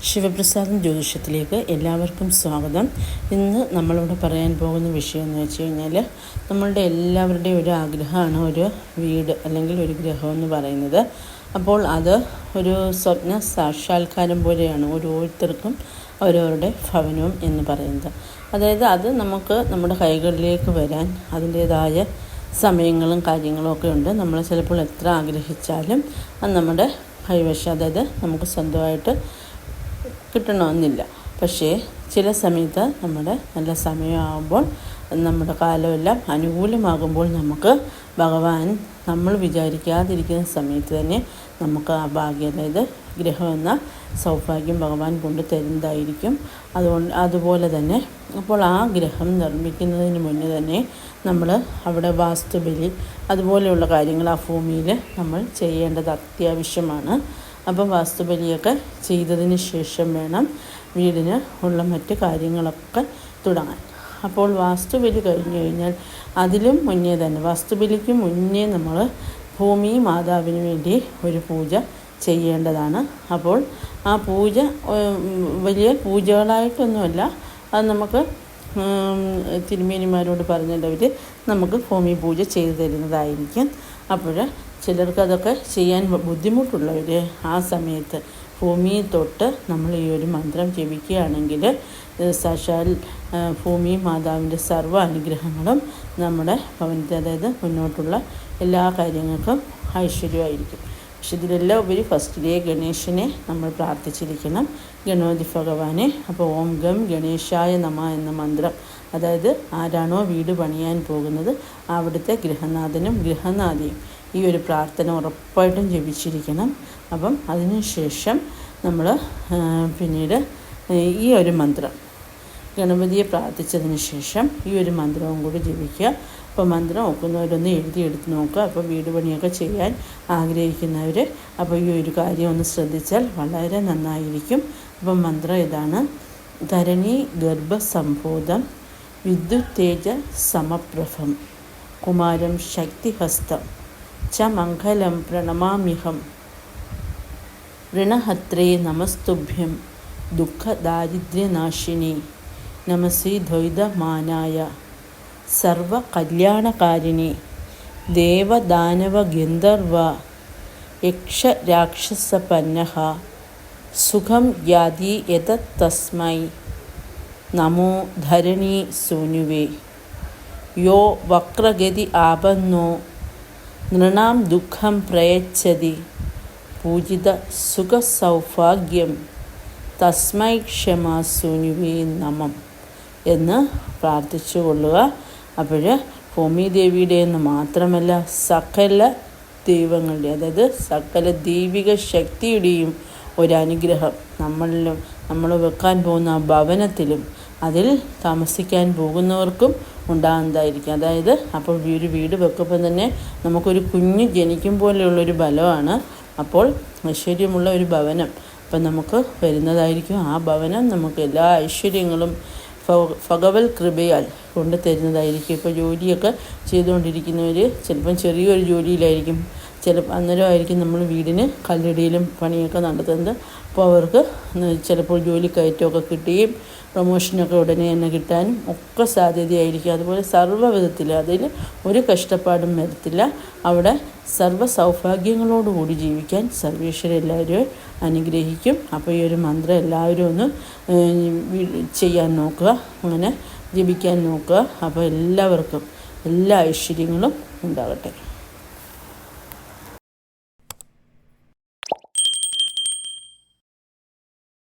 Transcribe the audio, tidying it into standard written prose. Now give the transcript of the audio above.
ശിവപ്രസാദം ജ്യോതിഷത്തിലേക്ക് എല്ലാവർക്കും സ്വാഗതം. ഇന്ന് നമ്മളിവിടെ പറയാൻ പോകുന്ന വിഷയം എന്ന് വെച്ച് കഴിഞ്ഞാൽ, നമ്മളുടെ എല്ലാവരുടെയും ഒരു ആഗ്രഹമാണ് ഒരു വീട് അല്ലെങ്കിൽ ഒരു ഗ്രഹം എന്ന് പറയുന്നത്. അപ്പോൾ അത് ഒരു സ്വപ്ന സാക്ഷാത്കാരം പോലെയാണ് ഓരോരുത്തർക്കും അവരവരുടെ ഭവനവും എന്ന് പറയുന്നത്. അതായത് അത് നമുക്ക് നമ്മുടെ കൈകളിലേക്ക് വരാൻ അതിൻ്റേതായ സമയങ്ങളും കാര്യങ്ങളും ഒക്കെ ഉണ്ട്. നമ്മൾ ചിലപ്പോൾ എത്ര ആഗ്രഹിച്ചാലും അത് നമ്മുടെ കൈവശം, അതായത് നമുക്ക് സ്വന്തമായിട്ട് കിട്ടണമെന്നില്ല. പക്ഷേ ചില സമയത്ത് നമ്മുടെ നല്ല സമയമാകുമ്പോൾ, നമ്മുടെ കാലമെല്ലാം അനുകൂലമാകുമ്പോൾ നമുക്ക് ഭഗവാൻ നമ്മൾ വിചാരിക്കാതിരിക്കുന്ന സമയത്ത് തന്നെ നമുക്ക് ആ ഭാഗ്യം, അതായത് ഗ്രഹം എന്ന സൗഭാഗ്യം ഭഗവാൻ കൊണ്ട് തരുന്നതായിരിക്കും. അതുപോലെ തന്നെ അപ്പോൾ ആ ഗ്രഹം നിർമ്മിക്കുന്നതിന് മുന്നേ തന്നെ നമ്മൾ അവിടെ വാസ്തുബലി അതുപോലെയുള്ള കാര്യങ്ങൾ ആ ഭൂമിയിൽ നമ്മൾ ചെയ്യേണ്ടത് അത്യാവശ്യമാണ്. അപ്പം വാസ്തുബലിയൊക്കെ ചെയ്തതിന് ശേഷം വേണം വീടിന് ഉള്ള മറ്റ് കാര്യങ്ങളൊക്കെ തുടങ്ങാൻ. അപ്പോൾ വാസ്തുബലി കഴിഞ്ഞു കഴിഞ്ഞാൽ അതിലും മുന്നേ തന്നെ, വാസ്തുബലിക്ക് മുന്നേ നമ്മൾ ഭൂമി മാതാവിന് വേണ്ടി ഒരു പൂജ ചെയ്യേണ്ടതാണ്. അപ്പോൾ ആ പൂജ വലിയ പൂജകളായിട്ടൊന്നുമല്ല, അത് നമുക്ക് തിരുമേനിമാരോട് പറഞ്ഞിട്ടവർ നമുക്ക് ഭൂമി പൂജ ചെയ്തു തരുന്നതായിരിക്കും. അപ്പോൾ ചിലർക്ക് അതൊക്കെ ചെയ്യാൻ ബുദ്ധിമുട്ടുള്ളവർ ആ സമയത്ത് ഭൂമി തൊട്ട് നമ്മൾ ഈ ഒരു മന്ത്രം ജപിക്കുകയാണെങ്കിൽ സാക്ഷാൽ ഭൂമി മാതാവിൻ്റെ സർവ്വ അനുഗ്രഹങ്ങളും നമ്മുടെ ഭവനത്തിൽ, അതായത് മുന്നോട്ടുള്ള എല്ലാ കാര്യങ്ങൾക്കും ഐശ്വര്യമായിരിക്കും. പക്ഷെ ഇതിലെല്ലാം ഉപരി ഫസ്റ്റിലെ ഗണേശനെ നമ്മൾ പ്രാർത്ഥിച്ചിരിക്കണം, ഗണപതി ഭഗവാനെ. അപ്പോൾ ഓം ഗം ഗണേശായ നമ എന്ന മന്ത്രം, അതായത് ആരാണോ വീട് പണിയാൻ പോകുന്നത് അവിടുത്തെ ഗൃഹനാഥനും ഗൃഹനാഥിയും ഈ ഒരു പ്രാർത്ഥന ഉറപ്പായിട്ടും ജപിച്ചിരിക്കണം. അപ്പം അതിനുശേഷം നമ്മൾ പിന്നീട് ഈ ഒരു മന്ത്രം ഗണപതിയെ പ്രാർത്ഥിച്ചതിന് ശേഷം ഈ ഒരു മന്ത്രവും കൂടി ജപിക്കുക. അപ്പോൾ മന്ത്രം ഒക്കുന്നവരൊന്ന് എഴുതിയെടുത്ത് നോക്കുക. അപ്പോൾ വീട് പണിയൊക്കെ ചെയ്യാൻ ആഗ്രഹിക്കുന്നവർ അപ്പോൾ ഈ ഒരു കാര്യം ഒന്ന് ശ്രദ്ധിച്ചാൽ വളരെ നന്നായിരിക്കും. അപ്പം മന്ത്രം ഇതാണ്: ധരണി ഗർഭസംഭൂതം വിദ്യുത്തേജ സമപ്രഭം കുമാരം ശക്തിഹസ്തം ച മംഗലം പ്രണമാമ്യഹം ഋണഹത്രേ നമസ്തുഭ്യം ദുഃഖദാരിദ്ര്യനാശിനി നമസി ദ്വൈതമാനായ സർവകല്യാണകാരിണി ദേവദാനവ ഗന്ധർവ യക്ഷരാക്ഷസപന്നഃ സുഖം യാതി യതസ്മൈ നമോ ധരണി സൂനുവേ യോ വക്രഗതി ആപന്നോ നൃണാം ദുഃഖം പ്രയച്ഛതി പൂജിത സുഖസൗഭാഗ്യം തസ്മൈ ക്ഷമാ സൂനുവേ നമം എന്ന് പ്രാർത്ഥിച്ചു കൊള്ളുക. അപ്പോൾ ഭൂമിദേവിയുടെ എന്ന് മാത്രമല്ല സകല ദൈവങ്ങളുടെ, അതായത് സകല ദൈവിക ശക്തിയുടെയും ഒരനുഗ്രഹം നമ്മളിലും നമ്മൾ വെക്കാൻ പോകുന്ന ഭവനത്തിലും അതിൽ താമസിക്കാൻ പോകുന്നവർക്കും ഉണ്ടാകുന്നതായിരിക്കും. അതായത് അപ്പോൾ ഒരു വീട് വെക്കുമ്പോൾ തന്നെ നമുക്കൊരു കുഞ്ഞ് ജനിക്കും പോലെയുള്ളൊരു ബലമാണ്. അപ്പോൾ ഐശ്വര്യമുള്ള ഒരു ഭവനം അപ്പം നമുക്ക് വരുന്നതായിരിക്കും. ആ ഭവനം നമുക്ക് എല്ലാ ഐശ്വര്യങ്ങളും ഭഗവത് കൃപയാൽ കൊണ്ട് തരുന്നതായിരിക്കും. ഇപ്പോൾ ജോലിയൊക്കെ ചെയ്തുകൊണ്ടിരിക്കുന്നവർ ചിലപ്പം ചെറിയൊരു ജോലിയിലായിരിക്കും, അന്നേരമായിരിക്കും നമ്മൾ വീടിന് കല്ലിടിയിലും പണിയൊക്കെ നടത്തുന്നത്. അപ്പോൾ അവർക്ക് ചിലപ്പോൾ ജോലി കയറ്റമൊക്കെ കിട്ടുകയും പ്രൊമോഷനൊക്കെ ഉടനെ തന്നെ കിട്ടാനും ഒക്കെ സാധ്യതയായിരിക്കും. അതുപോലെ സർവ്വവിധത്തിൽ അതിൽ ഒരു കഷ്ടപ്പാടും വരത്തില്ല. അവിടെ സർവ്വ സൗഭാഗ്യങ്ങളോടുകൂടി ജീവിക്കാൻ സർവേശ്വരൻ എല്ലാവരും അനുഗ്രഹിക്കും. അപ്പോൾ ഈ ഒരു മന്ത്രം എല്ലാവരും ഒന്ന് ചെയ്യാൻ നോക്കുക, അങ്ങനെ ജപിക്കാൻ നോക്കുക. അപ്പോൾ എല്ലാവർക്കും എല്ലാ ഐശ്വര്യങ്ങളും ഉണ്ടാകട്ടെ.